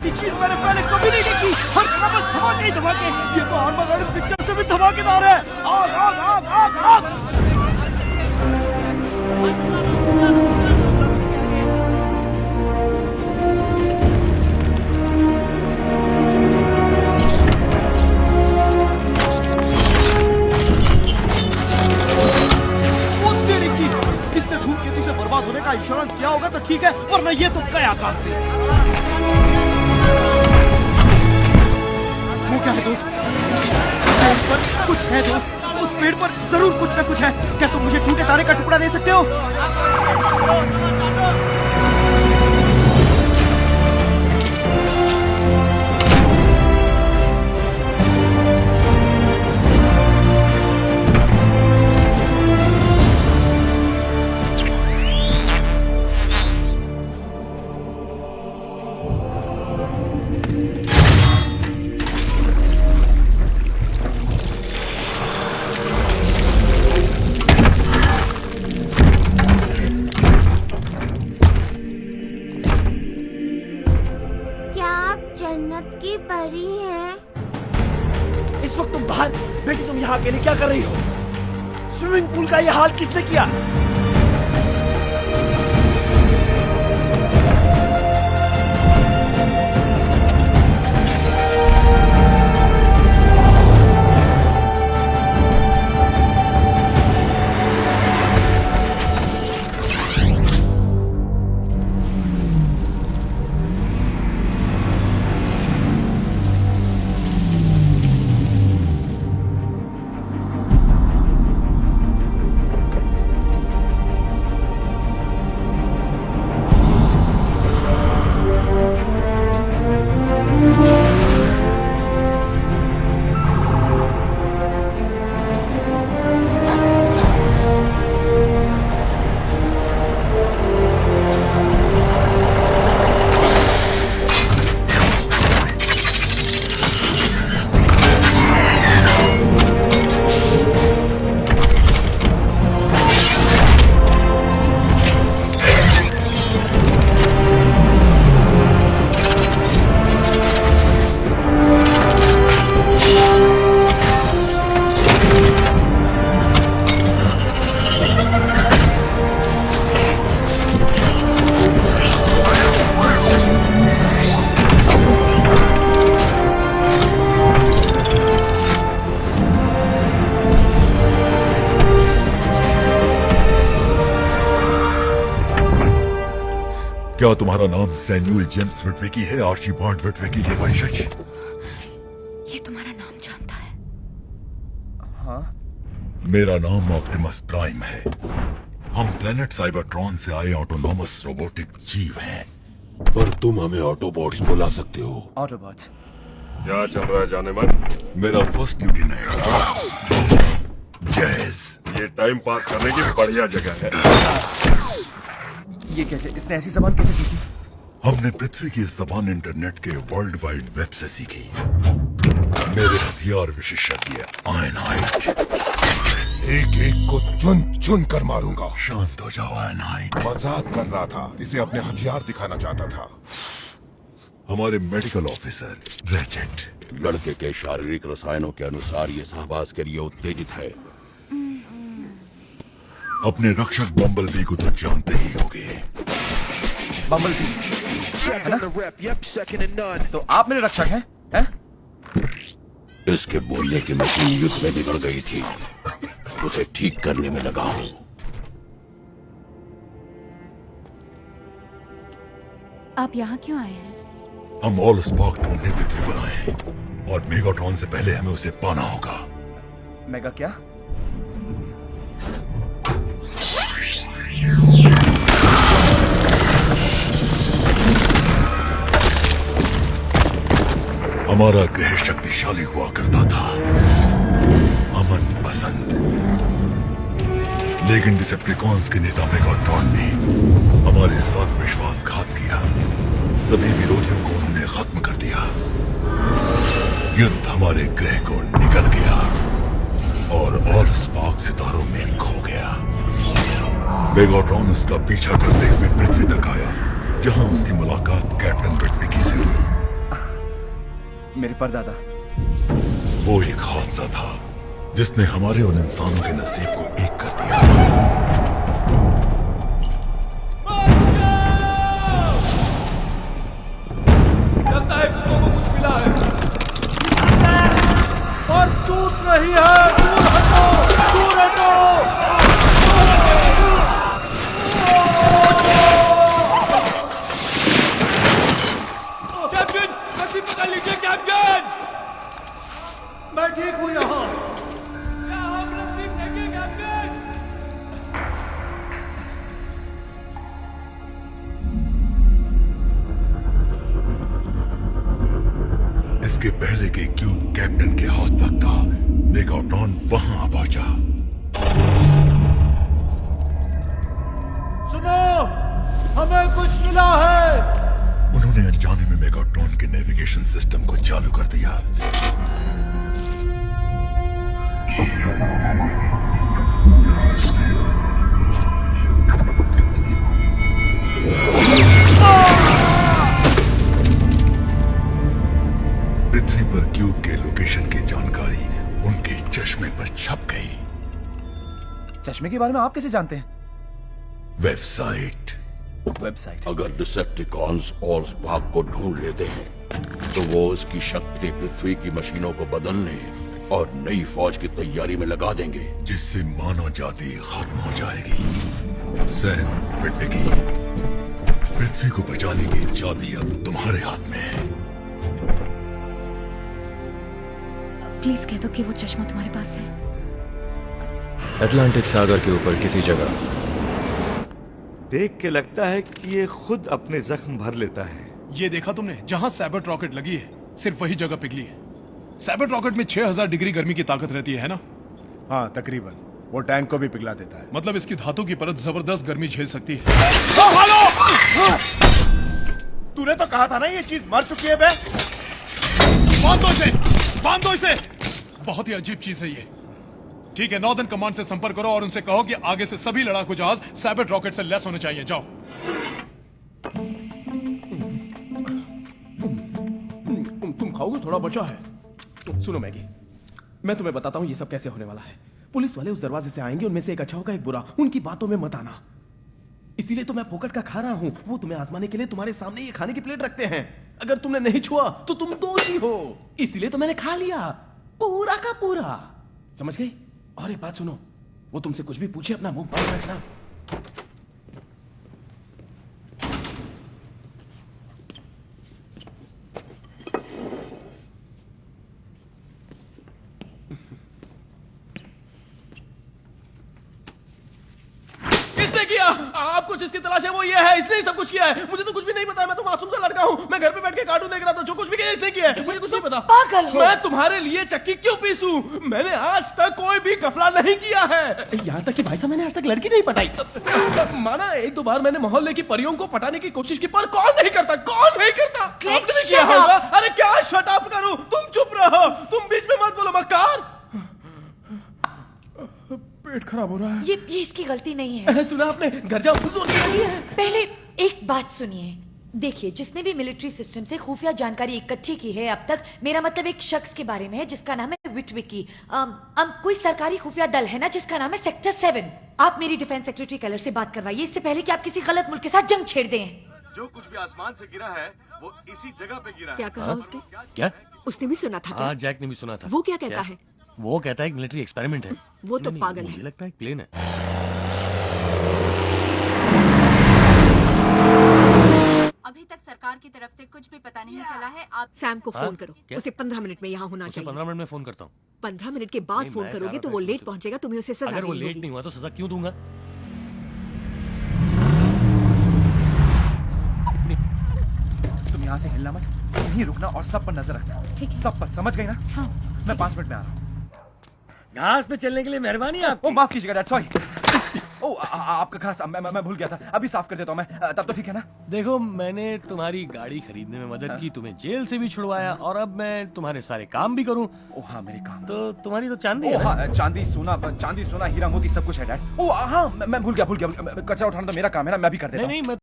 ऐसी चीज मैंने पहले कभी नहीं देखी। हर जगह बस धमाके ही धमाके। ये तो आर्मागेडन पिक्चर से भी धमाकेदार है। आग आग आग आग आग। इसने धूमकेतु से बर्बाद होने का इंश्योरेंस किया होगा तो ठीक है, वरना ये तो गया काम से। वो क्या है दोस्त? पेड़ पर कुछ है दोस्त, उस पेड़ पर जरूर कुछ ना कुछ है। क्या तुम मुझे टूटे तारे का टुकड़ा दे सकते हो? परी है। इस वक्त तुम बाहर बेटी, तुम यहाँ अकेले क्या कर रही हो? स्विमिंग पूल का ये हाल किसने किया? क्या तुम्हारा नाम सैमुअल जेम्स विटविकी है, आर्चीबाल्ड विटविकी के वंशज? ये तुम्हारा नाम जानता है? हाँ? मेरा नाम ऑप्टिमस प्राइम है। हम प्लेनेट साइबरट्रॉन से आए ऑटोनॉमस रोबोटिक जीव हैं। पर तुम हमें ऑटोबॉट्स बुला सकते हो। ऑटोबॉट्स? क्या चल रहा है जाने मन? मेरा फर्स्ट ड्यूटी नाइट। यस, ये टाइम पास करने की बढ़िया जगह है। ये कैसे, इसने ऐसी जबान कैसे सीखी? हमने पृथ्वी की जबान इंटरनेट के वर्ल्ड वाइड वेब से सीखी। मेरे हथियार विशेषज्ञ आयनहाइट। एक एक को चुन चुन कर मारूंगा। शांत हो जाओ आयनहाइट। मजाक कर रहा था, इसे अपने हथियार दिखाना चाहता था। हमारे मेडिकल ऑफिसर रेचेट। लड़के के शारीरिक रसायनों के अनुसार ये सहवास के लिए उत्तेजित है। अपने रक्षक बम्बलबी को तो जानते ही होगे। बम्बलबी है ना? तो आप मेरे रक्षक हैं? हैं? इसके बोलने की मशीन युद्ध में बिगड़ गई थी, उसे ठीक करने में लगा हूं। आप यहाँ क्यों आए हैं? हम ऑल स्पार्क ढूंढने पृथ्वी पर आए हैं और मेगाट्रॉन से पहले हमें उसे पाना होगा। मेगा क्या? हमारा ग्रह शक्तिशाली हुआ करता था, अमन पसंद। लेकिन डिसेप्टिकॉन्स के नेता मेगाट्रॉन ने हमारे साथ विश्वासघात किया। सभी विरोधियों को उन्होंने खत्म कर दिया। युद्ध हमारे ग्रह को निकल गया और स्पार्क सितारों में खो गया। मेगाट्रॉन उसका पीछा करते हुए पृथ्वी तक आया, जहां उसकी मुलाकात कैप्टन विटविकी से हुई। मेरे परदादा। वो एक हादसा था जिसने हमारे उन इंसानों के नसीब को एक कर दिया। लगता है कुत्तों को कुछ मिला है। और टूट रही है। दूर हटो, दूर हटो। कैप्टन, रस्सी पकड़ लीजिए कैप्टन। मैं ठीक हूँ यहाँ। क्या हम रस्सी फेंके कैप्टन? इसके पहले कि क्यूब कैप्टन के हाथ तक था, मेगाट्रॉन वहां आ पहुंचा। सुनो, हमें कुछ मिला है। उन्होंने अनजाने में मेगाट्रॉन के नेविगेशन सिस्टम को चालू कर दिया। पृथ्वी पर क्यूब के लोकेशन की जानकारी उनके चश्मे पर छप गई। चश्मे के बारे में आप कैसे जानते हैं? वेबसाइट। अगर डिसेप्टिकॉन्स और भाग को ढूंढ लेते हैं तो वो उसकी शक्ति पृथ्वी की मशीनों को बदलने और नई फौज की तैयारी में लगा देंगे, जिससे मानव जाति खत्म हो जाएगी। सैम विट्विकी, पृथ्वी को बचाने की चाबी अब तुम्हारे हाथ में है। प्लीज कह दो कि वो चश्मा तुम्हारे पास है। अटलांटिक सागर के ऊपर किसी जगह। देख के लगता है कि ये खुद अपने जख्म भर लेता है। ये देखा तुमने, जहां सैबर्ट रॉकेट लगी है सिर्फ वही जगह पिघली है। सैबर्ट रॉकेट में 6000 डिग्री गर्मी की ताकत रहती है ना? हाँ तकरीबन। वो टैंक को भी पिघला देता है। मतलब इसकी धातु की परत जबरदस्त गर्मी झेल सकती है। तूने तो कहा था ना ये चीज मर चुकी है बे। बांधो इसे, बांधो इसे। बहुत ही अजीब चीज है ये। ठीक है, नॉर्दर्न कमांड से संपर्क करो और उनसे कहो कि आगे से सभी लड़ाकू जहाज सैबर्ट रॉकेट से लेस होने चाहिए। जाओ। तुम खाओगे? थोड़ा बचा है। सुनो मैगी, मैं तुम्हें बताता हूं ये सब कैसे होने वाला है। पुलिस वाले उस दरवाजे से आएंगे, उनमें से एक अच्छा होगा एक बुरा। उनकी बातों में मत आना। इसीलिए तो मैं फोकट का खा रहा हूं। वो तुम्हें आजमाने के लिए तुम्हारे सामने ये खाने की प्लेट रखते हैं। अगर तुमने नहीं छुआ तो तुम दोषी हो। इसीलिए तो मैंने खा लिया पूरा का पूरा। समझ गई? और एक बात सुनो, वो तुमसे कुछ भी पूछे अपना मुंह बंद रखना। किसने किया? आपको जिसकी तलाश है वो ये है। इसने ही सब कुछ किया है। मुझे तो कुछ भी नहीं पता है। मैं तो मासूम सा लड़का हूँ। मैं घर पे बैठ के कार्टून देख रहा था। जो कुछ भी किया इसने किया है। मुझे कुछ नहीं पता। पागल हो। मैं तुम्हारे लिए चक्की क्यों पीसूं? मैंने आज तक कोई भी गफला नहीं किया है। यहाँ तक कि भाई साहब मैंने आज तक लड़की नहीं पटाई। माना एक दो बार मैंने मोहल्ले की परियों को पटाने की कोशिश की, पर कौन नहीं करता? कौन नहीं करता? आपने भी किया होगा। अरे क्या शट अप करूं? तुम चुप रहो। तुम बीच में मत बोलो। मक्कार, पेट खराब हो रहा है। ये इसकी गलती नहीं है। सुना आपने? घर जाओ, जोर की नहीं है। पहले एक बात सुनिए। देखिए, जिसने भी मिलिट्री सिस्टम से खुफिया जानकारी इकट्ठी की है अब तक, मेरा मतलब एक शख्स के बारे में है जिसका नाम है विटविकी। कोई सरकारी खुफिया दल है ना जिसका नाम है सेक्टर 7। आप मेरी डिफेंस सेक्रेटरी कलर से बात करवाइए इससे पहले कि आप किसी गलत मुल्क के साथ जंग छेड़ दें। जो कुछ भी आसमान से गिरा है वो इसी जगह पे गिरा है। क्या कहा उसने? क्या? उसने भी सुना था क्या? हाँ, जैक ने भी सुना था। वो क्या कहता है? वो कहता है एक मिलिट्री एक्सपेरिमेंट है। वो तो पागल है। मुझे लगता है एक प्लेन है। अभी तक सरकार की तरफ से कुछ भी पता नहीं चला है। आप सैम को हाँ? फोन करो। क्या? उसे 15 मिनट में यहाँ होना उसे चाहिए। 15 मिनट में फोन करता हूँ। 15 मिनट के बाद नहीं, फोन मैं करोगे चाह तो रहा वो था लेट कि- पहुंचेगा, तुम्हें उसे सजा अगर वो देनी लेट होगी। नहीं हुआ तो सजा क्यों दूंगा? तुम यहाँ से हिलना मत, यहीं रुकना और सब पर नजर रखना। ठीक है। सब पर, समझ गई ना? हाँ। मैं 5 मिनट में आ रहा हूँ। घास पे चलने के लिए मेहरबानी आप। ओ माफ कीजिएगा डैड, सॉरी। ओ आपका खास मैं भूल गया था। अभी साफ कर देता हूँ मैं। तब तो ठीक है ना? देखो, मैंने तुम्हारी गाड़ी खरीदने में मदद की, तुम्हें जेल से भी छुड़वाया और अब मैं तुम्हारे सारे काम भी करूं। ओ हाँ, मेरे काम। तो तुम्हारी तो चांदी ओ है ना? हाँ, चांदी सोना हीरा मोती सब कुछ है डैड। ओ हाँ, मैं भूल गया। कचरा उठाना तो मेरा काम है ना, मैं भी कर देता हूँ। नहीं, मैं